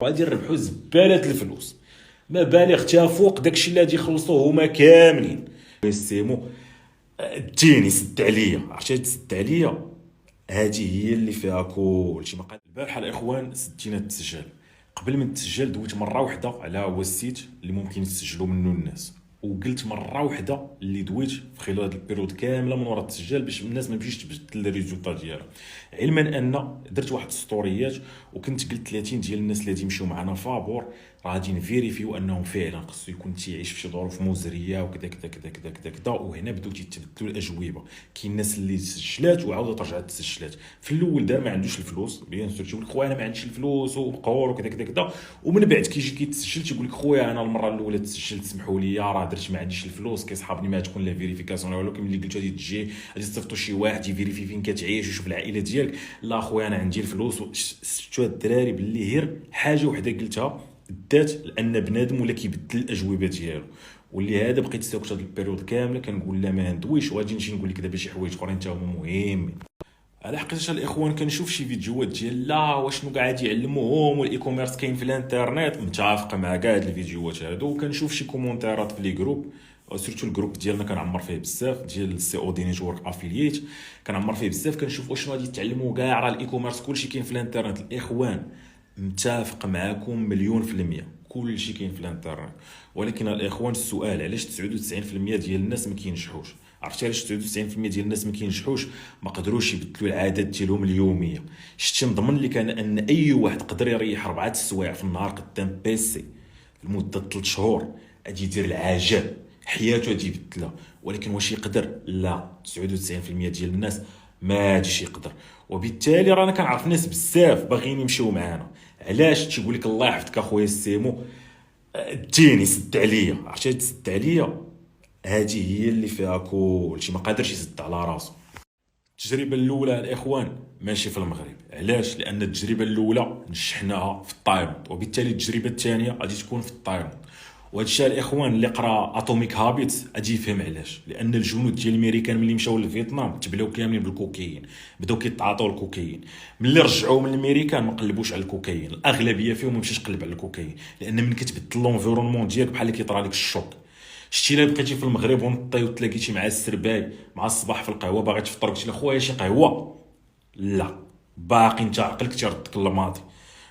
غادي يربحوا زبالات الفلوس، مبالغ تافوق داكشي اللي غادي يخلصوه هما كاملين. يسيمو اديني سد عليا، عرفتي تسد عليا هذه هي اللي فيها كلشي. ما قال البارحه الاخوان سدينا التسجيل، قبل من التسجيل دويت مره واحده على هو السيت اللي ممكن يسجلوا منه الناس، وقلت مره واحده اللي دويت في خلال هذه البيريود كامله من وراء التسجيل باش الناس ما تمشيش تبدل الريزولطا ديالها. علما ان درت واحد الستوريات وكنت قلت 30 ديال الناس اللي غادي يمشيو معنا فابور راه غادي نفيريفيو انهم فعلا خصو يكون تيعيش في شي ظروف مزريه وكذا كذا كذا كذا كذا كذا. وهنا بداو تيتبدلوا الاجوبه. كاين الناس اللي سجلات وعاودت رجعت تسجلات. في الاول دار ما عندوش الفلوس، بيان سور تيقول لك خويا انا ما عنديش الفلوس وبقور وكذا كذا كذا، ومن بعد كيجي كيتسجل تيقول لك خويا انا المره الاولى تسجلت سمحوا لي راه درت ما عنديش الفلوس. كيصحابني ما تكون لا فيريفيكاسيون ولكن ملي قلت غادي تجي غادي تصيفطوا شي واحد يفيريفي فين كتعيش ويشوف العائله ديالك، لا خويا انا عندي الفلوس. شفتوا هاد الدراري باللي غير حاجه وحده قلتها دات لان بنادم ولا كيبدل الاجوبه ديالو. واللي هذا بقيت ساكت هاد البيريود كامله كنقول لا ما ندويش، وغادي نمشي نقول لك دابا شي حوايج اخرين حتى هما مهمين. على حقيقه الاخوان كنشوف شي فيديوهات ديال لا واشنو قاعد يعلموهم والاي كوميرس كاين في الانترنت، متفق مع كاع هاد الفيديوهات هادو. وكنشوف شي كومونتيرات في لي جروب، سورتو الجروب ديالنا كنعمر فيه بزاف ديال السي او دي نيتورك افيلييت، كنعمر فيه بزاف. كنشوف واش غادي تعلموا كاع راه الاي كوميرس كلشي كاين في الانترنت. الاخوان متفق معكم مليون في المية، كلشي كاين في الانترنت. ولكن الاخوان السؤال علاش 99% ديال الناس ما كينجحوش؟ عرفتي علاش 99% ديال الناس ما كينجحوش؟ ما قدروش يبدلوا العادات ديالهم اليوميه. شتي نضمن لك انا ان اي واحد قدر يريح 4 السوايع في النهار قدام بيسي لمده 3 شهور غادي يدير العجب، حياته غادي يبدلها. ولكن واش يقدر؟ لا، 99% ديال الناس ما غاديش يقدر. وبالتالي رانا كنعرف ناس بزاف باغيين يمشيو معانا. علاش؟ تيقول لك الله يحفظك اخويا السيمو اديني سد عليا، عرفتي تسد عليا هذه هي اللي فيها كلشي. ما قادرش يسد على راسو. التجربه الاولى الاخوان ماشي في المغرب. علاش؟ لان التجربه الاولى نجحناها في التايلاند، وبالتالي التجربه الثانيه غادي تكون في التايلاند. وهذا الشيء الاخوان اللي قرا اتوميك هابيتس غادي يفهم علاش. لان الجنود ديال الامريكان ملي مشاو لفيتنام تبلاو كاملين بالكوكايين، بداو كيتعاطوا الكوكايين. ملي رجعوا من الامريكان ما قلبوش على الكوكايين، الاغلبيه فيهم ما مشاش قلب على الكوكايين. لان من كتبدل لونفيرونمون ديالك بحال اللي كيطرى لك الشوك. شتي الا بقيتي في المغرب ونطي وتلاقيتي مع السرباي مع الصباح في القهوه باغي تفطر، قلت له خويا شي قهوه، لا باقي انت عقلك تيردك للماضي.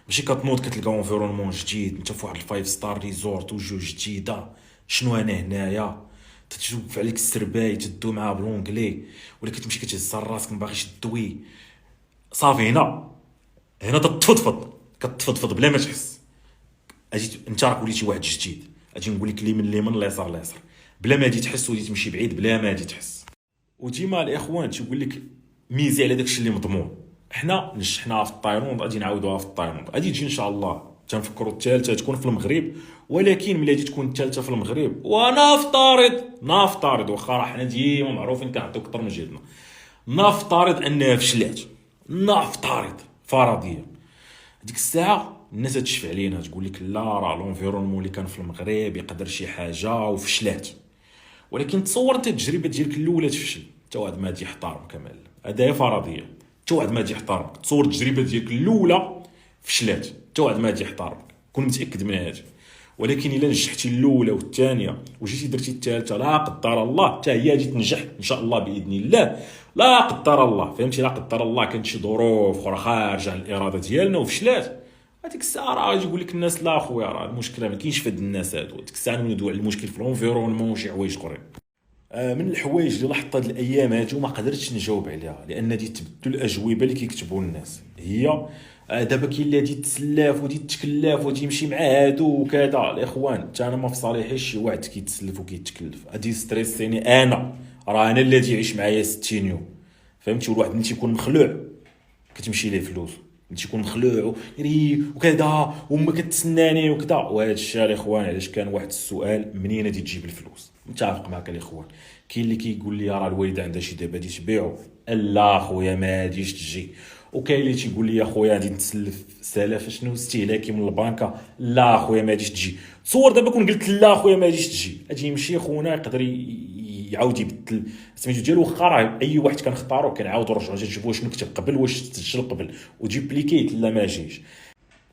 ماشي كتنوض كتلقى انفيرونمون جديد، انت في واحد الفايف ستار ريزورت وجوج جديده، شنو انا هنايا؟ تتشوف عليك السرباي تدو معاه بالونجلي ولا كتمشي كتهز راسك ما باغيش تدوي. صافي هنا تتفضفض، كتفضفض بلا ما تحس. اجي انت راك وليتي واحد جديد، اجي نقول لك اليمين اليسار بلا ما تجي تحس، ودي تمشي بعيد بلا ما تجي تحس. وديما الاخوان تيقول لك ميزي على داكشي اللي مضمون. حنا نجحناها في التايلاند غادي نعاودوها في التايلاند، غادي تجي ان شاء الله. تنفكروا الثالثه تكون في المغرب، ولكن ملي غادي تكون الثالثه في المغرب ونفترض واخا راه حنا ديما معروفين كنعطيو اكثر من جهدنا، نفترض انها فشلات، نفترض فرضيه. ديك الساعه الناس تشفع علينا تقول لك لا راه لونفيرونمون اللي كان في المغرب يقدر شي حاجه وفشلات. ولكن تصور انت التجربه ديالك الاولى تفشل، حتى واحد ما غادي يحترم كمال. هذا هي فرضيه، حتى واحد ما غادي يحترمك. تصور التجربه ديالك الاولى فشلات، حتى واحد ما غادي يحترمك، كون متاكد من هذا. ولكن الا نجحتي الاولى والثانيه وجيتي درتي الثالثه، لا قدر الله حتى هي غادي تنجح ان شاء الله باذن الله. لا قدر الله، فهمتي؟ لا قدر الله كانت شي ظروف اخرى خارجه عن الاراده ديالنا وفشلات، هذيك الساعه راه غادي يقول لك الناس لا خويا راه المشكله ما كاينش في هاد الناس هادو. ديك الساعه ندوي على المشكل في الانفيرونمون وشي حوايج اخرين. من الحوايج اللي لاحظت هاد الايام هادو ما قدرتش نجاوب عليها، لان دي تبدل الاجوبه اللي كيكتبوا الناس. هي دابا كاين اللي غادي يتسلف ودي يتكلف ودي يمشي مع هادو وكذا. الاخوان حتى انا ما في صالحيش شي واحد كيتسلف وكيتكلف، غادي ستريسيني انا. راه انا اللي يعيش معايا 60 يوم، فهمتي؟ والواحد ملي تيكون مخلوع كتمشي ليه فلوس، ملي تيكون مخلوع وكذا وما كتسناني وكذا. وهذا الشيء الاخوان علاش كان واحد السؤال منين غادي تجيب الفلوس. متفق معك الاخوان. كاين اللي كيقول لي راه الوالده عندها شي دابا غادي تبيعو، لا خويا ما غاديش تجي. وكاين اللي تيقول لي خويا غادي نتسلف سلف شنو استهلاكي من البنكه، لا خويا ما غاديش تجي. تصور دابا كون قلت لا خويا ما غاديش تجي، غادي يمشي خونا يقدر يعاود يبدل سميتو ديالو. واخا راه اي واحد كنختارو كنعاودو نرجعو نشوفو شنو كتب قبل، واش تسجل قبل وديبليكيت لا ما جيش.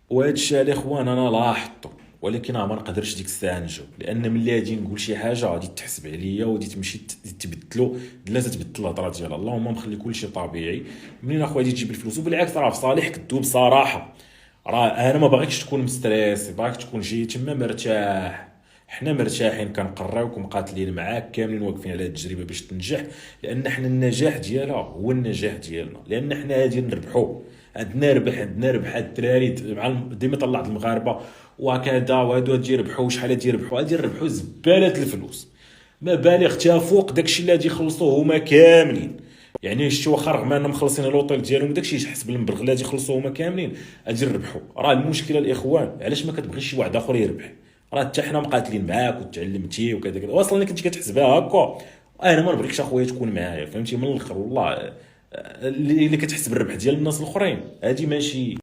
وهذا الشيء الاخوان انا لاحظته، ولكن ما نقدرش ديك الساعه نجاوب، لان ملي غادي نقول شي حاجه غادي تحسب عليا وغادي تمشي تبدلو. لا تتبدل الهضره ديالها، اللهم مخلي كل شيء طبيعي. منين اخويا غادي تجيب الفلوس، وبالعكس راه في صالحك تدوب بصراحه. راه انا ما باغيكش تكون مستريس، باغيك تكون جاي تما مرتاح. حنا مرتاحين كنقراوك ومقاتلين معاك كاملين واقفين على هاد التجربه باش تنجح، لان حنا النجاح ديالها هو النجاح ديالنا، لان حنا غادي نربحوا. عندنا ربح هاد الدراري مع ديما طلعت المغاربه وكذا، وهادو غادي يربحوا شحال غادي يربحوا، غادي يربحوا زباله الفلوس. مبالغ تافوق داكشي اللي غادي يخلصوه هما كاملين. يعني شتي واخا رغم انهم مخلصين لوطيل ديالهم داكشي حسب المبلغ اللي غادي يخلصوه هما كاملين غادي يربحوا. راه المشكله الاخوان علاش ما كتبغيش شي واحد اخر يربح؟ راه حتى حنا مقاتلين معاك وتعلمتي وكذا كذا، واصلا انا كنت كتحسبها هكا. انا ما نبغيكش اخويا تكون معايا، فهمتي من الاخر والله. اللي كتحسب الربح ديال الناس الاخرين هادي ماشي